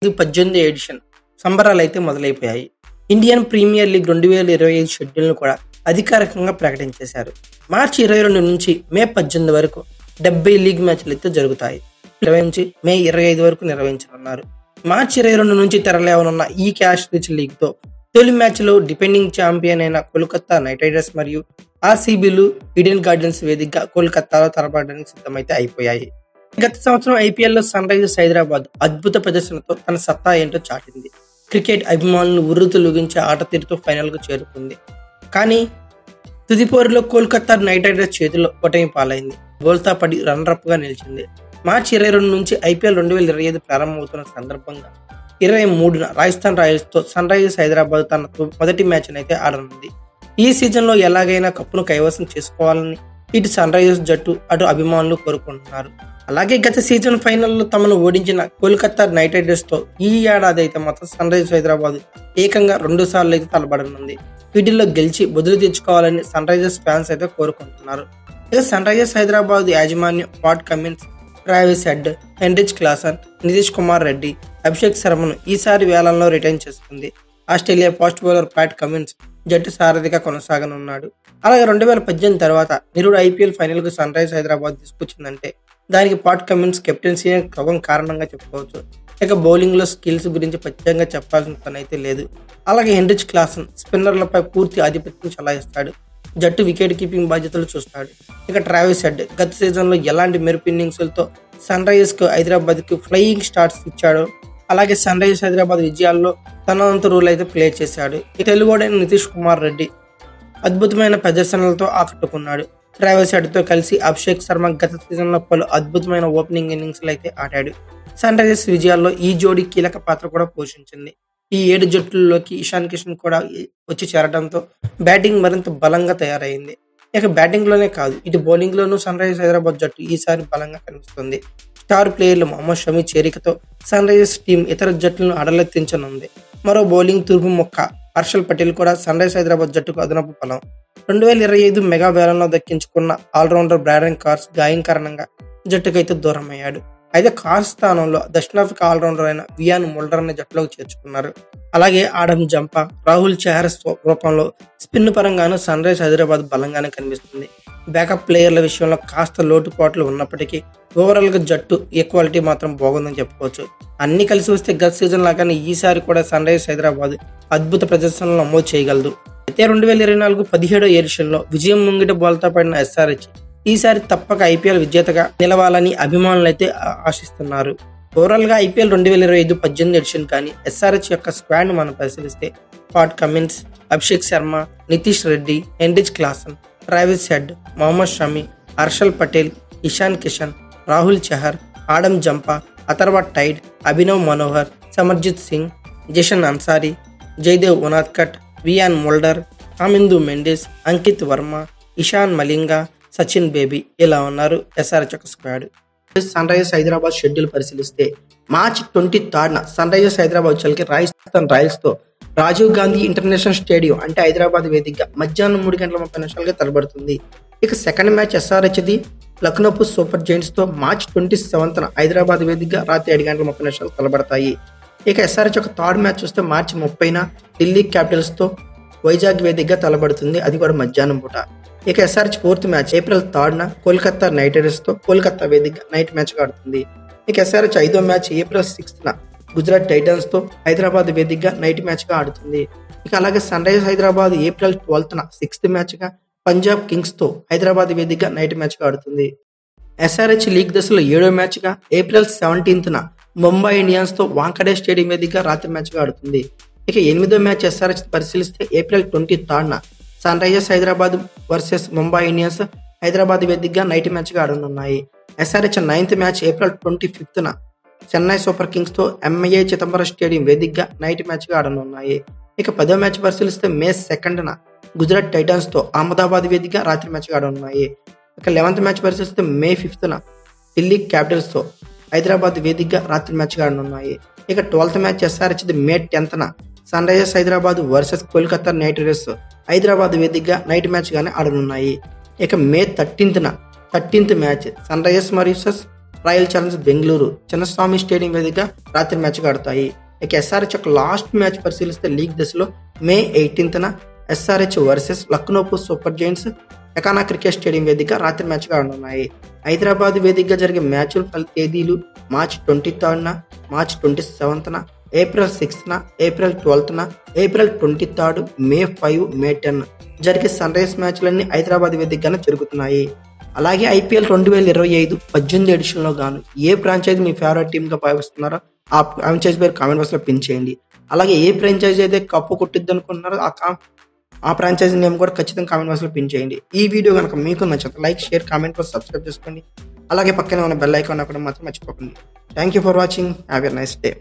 18 edition సంబరాలైతే మొదలైపోయాయి. Indian premier league 2025 షెడ్యూల్ను కూడా అధికారికంగా ప్రకటించేశారు. మార్చి 22 నుంచి మే 18 వరకు 70 లీగ్ మ్యాచ్లు అయితే జరుగుతాయి. 20 నుంచి మే 25 వరకు నిర్వహించనున్నారు. మార్చి 22 నుంచి తెరలేవనున్న ఈ క్యాష్ రిచ్ లీగ్ తో తొలి మ్యాచ్ లో డిపెండింగ్ ఛాంపియన్ అయిన కోల్కతా నైట్ రైడర్స్ మరియు ఆర్సీబీలు ఈడెన్ గార్డెన్స్ వేదికగా కోల్కతాలో తలపడడానికి సిద్ధమైతే అయిపోయాయి. గత సంవత్సరం ఐపీఎల్ లో సన్ రైజర్స్ హైదరాబాద్ అద్భుత ప్రదర్శనతో తన సత్తా ఏంటో చాటింది. క్రికెట్ అభిమానులను ఉర్రూతలూగించే ఆట తీరుతో ఫైనల్ కు చేరుకుంది. కానీ తుదిపోరులో కోల్కతా నైట్ రైడర్స్ చేతిలో ఓటమి పాలైంది. బోల్తా పడి రన్నరప్ గా నిలిచింది. మార్చి 22 నుంచి ఐపీఎల్ 2025 ప్రారంభమవుతున్న సందర్భంగా 23న రాజస్థాన్ రాయల్స్ తో సన్ రైజర్స్ హైదరాబాద్ తన మొదటి మ్యాచ్ అయితే ఆడనుంది. ఈ సీజన్ లో ఎలాగైనా కప్పును కైవసం చేసుకోవాలని ఇటు సన్ రైజర్స్ జట్టు అటు అభిమానులు కోరుకుంటున్నారు. అలాగే గత సీజన్ ఫైనల్లో తమను ఓడించిన కోల్కతా నైట్ రైడర్స్ తో ఈ ఏడాది అయితే మాత్రం సన్ రైజర్స్ హైదరాబాద్ ఏకంగా 2 సార్లు అయితే తలబడనుంది. వీటిల్లో గెలిచి బదులు తెచ్చుకోవాలని సన్ రైజర్స్ ఫ్యాన్స్ అయితే కోరుకుంటున్నారు. ఇక సన్ రైజర్స్ హైదరాబాద్ యాజమాన్యం Pat Cummins, Travis Head, Heinrich Klaasen, Nitish Kumar Reddy, Abhishek శర్మను ఈసారి వేలంలో రిటైన్ చేస్తుంది. Australia fast bowler Pat Cummins జట్టు సారథిగా కొనసాగనున్నాడు. అలాగే 2018 తర్వాత నిరుడు ఐపీఎల్ ఫైనల్ కు సన్ రైజర్స్ హైదరాబాద్ తీసుకొచ్చిందంటే దానికి పాట్ కమిన్స్ కెప్టెన్సీ క్రమం కారణంగా చెప్పుకోవచ్చు. ఇక బౌలింగ్ లో స్కిల్స్ గురించి ప్రత్యేకంగా చెప్పాల్సిన పని అయితే లేదు. అలాగే హెన్రిచ్ క్లాసన్ స్పిన్నర్లపై పూర్తి ఆధిపత్యం చెలాయిస్తాడు. జట్టు వికెట్ కీపింగ్ బాధ్యతలు చూస్తాడు. ఇక ట్రావిస్ హెడ్ గత సీజన్ లో ఎలాంటి మెరుపు ఇన్నింగ్స్లతో సన్ రైజర్స్ కు హైదరాబాద్ కి ఫ్లయింగ్ స్టార్ట్స్ ఇచ్చాడు. అలాగే సన్ రైజర్స్ హైదరాబాద్ విజయాల్లో తన వంతు రోల్ అయితే ప్లే చేశాడు. ఈ తెలుగుడైన నితీష్ కుమార్ రెడ్డి అద్భుతమైన ప్రదర్శనలతో ఆకట్టుకున్నాడు. ట్రావిస్ హెడ్ తో కలిసి అభిషేక్ శర్మ గత సీజన్ లో పలు అద్భుతమైన ఓపెనింగ్ ఇన్నింగ్స్ అయితే ఆడాడు. సన్ రైజర్స్ విజయాల్లో ఈ జోడీ కీలక పాత్ర కూడా పోషించింది. ఈ 7 జట్లలోకి ఇషాన్ కిషన్ కూడా వచ్చి చేరడంతో బ్యాటింగ్ మరింత బలంగా తయారైంది. ఇక బ్యాటింగ్ లోనే కాదు ఇటు బౌలింగ్ లోనూ సన్ రైజర్స్ హైదరాబాద్ జట్టు ఈసారి బలంగా కనిపిస్తుంది. స్టార్ ప్లేయర్లు మొహమ్మద్ షమి చేరికతో సన్ రైజర్స్ టీం ఇతర జట్లను అడలెత్తించనుంది. మరో బౌలింగ్ తూర్పు మొక్క హర్షల్ పటేల్ కూడా సన్ రైజర్స్ హైదరాబాద్ జట్టుకు అదనపు బలం. 2025 మెగా వేలంలో దక్కించుకున్న ఆల్రౌండర్ బ్రాడన్ కార్స్ గాయం కారణంగా జట్టుకైతే దూరం అయ్యాడు. అయితే కార్స్ స్థానంలో దక్షిణాఫ్రికా ఆల్రౌండర్ అయిన వియాన్ మోల్డర్ ని జట్టులోకి చేర్చుకున్నారు. అలాగే ఆడమ్ జంపా, రాహుల్ చహర్ రూపంలో స్పిన్ పరంగాను సన్ రైజర్స్ హైదరాబాద్ బలంగానే కనిపిస్తుంది. బ్యాకప్ ప్లేయర్ల విషయంలో కాస్త లోటుపాట్లు ఉన్నప్పటికీ ఓవరాల్ గా జట్టు ఈక్వాలిటీ మాత్రం బాగుందని చెప్పుకోవచ్చు. అన్ని కలిసి వస్తే గత సీజన్ లాగానే ఈసారి కూడా సన్ రైజర్స్ హైదరాబాద్ అద్భుత ప్రదర్శనలు నమోదు చేయగలదు. అయితే 2024 17వ ఎడిషన్ లో విజయం ముంగిట బోల్తా పడిన ఎస్ఆర్హెచ్ ఈసారి తప్పక ఐపీఎల్ విజేతగా నిలవాలని అభిమానులు అయితే ఆశిస్తున్నారు. ఓవరాల్ గా ఐపీఎల్ 2025 18 ఎడిషన్ కానీ ఎస్ఆర్హెచ్ యొక్క స్క్వాడ్ మనం పరిశీలిస్తే Pat Cummins, Abhishek Sharma, Nitish Reddy, Heinrich Klaasen, Travis Head, Mohammed Shami, Harshal Patel, Ishan Kishan, Rahul Chahar, Adam Zampa, Atharva Taide, Abhinav Manohar, Samarjit Singh, Jashan Ansari, Jaydev Unadkat, Wiaan Mulder, Kamindu Mendis, Ankit Verma, Eshan Malinga, Sachin Baby ఇలా ఉన్నారు ఎస్ఆర్హెచ్ యొక్క squad. Sunrisers Hyderabad schedule పరిశీలిస్తే మార్చి 23న సన్ రైజర్స్ హైదరాబాద్ చలికి రాజస్థాన్ రాయల్స్ తో రాజీవ్ గాంధీ ఇంటర్నేషనల్ స్టేడియం అంటే హైదరాబాద్ వేదికగా మధ్యాహ్నం 3:30 తలబడుతుంది. ఇక సెకండ్ మ్యాచ్ ఎస్ఆర్హెచ్ది లక్నోపూర్ సూపర్ జైంట్స్ తో మార్చి 27న హైదరాబాద్ వేదికగా రాత్రి 7:30 తలబడతాయి. ఇక ఎస్ఆర్హెచ్ యొక్క థర్డ్ మ్యాచ్ చూస్తే మార్చి 30న ఢిల్లీ క్యాపిటల్స్ తో వైజాగ్ వేదికగా తలబడుతుంది, అది కూడా మధ్యాహ్నం పూట. ఇక ఎస్ఆర్హెచ్ ఫోర్త్ మ్యాచ్ ఏప్రిల్ 3న కోల్కతా నైట్ రైడర్స్ తో కోల్కతా వేదికగా నైట్ మ్యాచ్ గా ఆడుతుంది. ఇక ఎస్ఆర్హెచ్ 5వ మ్యాచ్ ఏప్రిల్ 6న గుజరాత్ టైటన్స్ తో హైదరాబాద్ వేదికగా నైట్ మ్యాచ్ గా ఆడుతుంది. ఇక అలాగే సన్ రైజర్స్ హైదరాబాద్ ఏప్రిల్ 12న 6th మ్యాచ్ గా పంజాబ్ కింగ్స్ తో హైదరాబాద్ వేదికగా నైట్ మ్యాచ్ గా ఆడుతుంది. ఎస్ఆర్హెచ్ లీగ్ దశలో 7వ మ్యాచ్ గా ఏప్రిల్ 17న ముంబై ఇండియన్స్ తో వాంకడే స్టేడియం వేదికగా రాత్రి మ్యాచ్ గా ఆడుతుంది. ఇక 8వ మ్యాచ్ ఎస్ఆర్హెచ్ పరిశీలిస్తే ఏప్రిల్ 23న Sunrisers Hyderabad versus Mumbai Indians Hyderabad వేదికగా నైట్ మ్యాచ్ గా ఆడనున్నాయి. ఎస్ఆర్హెచ్ 9th మ్యాచ్ ఏప్రిల్ 25న చెన్నై సూపర్ కింగ్స్ తో ఎంఐఏ చిదంబరం స్టేడియం వేదికగా నైట్ మ్యాచ్ గా ఆడనున్నాయి. ఇక 10వ మ్యాచ్ పరిశీలిస్తే మే 2న గుజరాత్ టైటన్స్ తో అహ్మదాబాద్ వేదికగా రాత్రి మ్యాచ్ గా ఆడనున్నాయి. ఇక 11th మ్యాచ్ పరిశీలిస్తే మే 5న ఢిల్లీ క్యాపిటల్స్ తో హైదరాబాద్ వేదికగా రాత్రి మ్యాచ్ గా ఆడనున్నాయి. ఇక 12th మ్యాచ్ ఎస్ఆర్హెచ్ మే 10న Sunrisers Hyderabad versus Kolkata Knight Riders Hyderabad వేదికగా నైట్ మ్యాచ్ గానే ఆడనున్నాయి. ఇక May 13th match Sunrisers versus Royal Challengers Bengaluru Chinnaswamy stadium వేదికగా రాత్రి మ్యాచ్ ఆడతాయి. ఇక ఎస్ఆర్హెచ్ యొక్క లాస్ట్ మ్యాచ్ పరిశీలిస్తే లీగ్ దశలో మే 18న ఎస్ఆర్హెచ్ వర్సెస్ లక్నోపు Super Giants Ekana cricket stadium వేదికగా రాత్రి మ్యాచ్గా ఆడనున్నాయి. హైదరాబాద్ వేదికగా జరిగే మ్యాచ్ల తేదీలు మార్చ్ 23న, మార్చ్ 27న, ఏప్రిల్ 6న, ఏప్రిల్ 12న, ఏప్రిల్ 23, మే 5, మే 10 జరిగే సన్ రైజ్ మ్యాచ్లన్నీ హైదరాబాద్ వేదికగానే జరుగుతున్నాయి. అలాగే ఐపీఎల్ 2025 18 ఎడిషన్లో గాను ఏ ఫ్రాంచైజీ మీ ఫేవరెట్ టీమ్గా భావిస్తున్నారో ఆ ఫ్రాంచైజీ పేరు కామెంట్ బాక్స్లో పిన్ చేయండి. అలాగే ఏ ఫ్రాంచైజీ అయితే కప్పు కొట్టిద్ది అనుకుంటున్నారో ఆ ఫ్రాంచైజీ నేమ్ కూడా ఖచ్చితంగా కామెంట్ బాక్స్లో పిన్ చేయండి. ఈ వీడియో కనుక మీకు నచ్చితే లైక్, షేర్, కామెంట్, సబ్స్క్రైబ్ చేసుకోండి. అలాగే పక్కనే ఉన్న బెల్ ఐకాన్ అక్కడ మాత్రం మర్చిపోకండి. Thank you for watching. Have a nice day.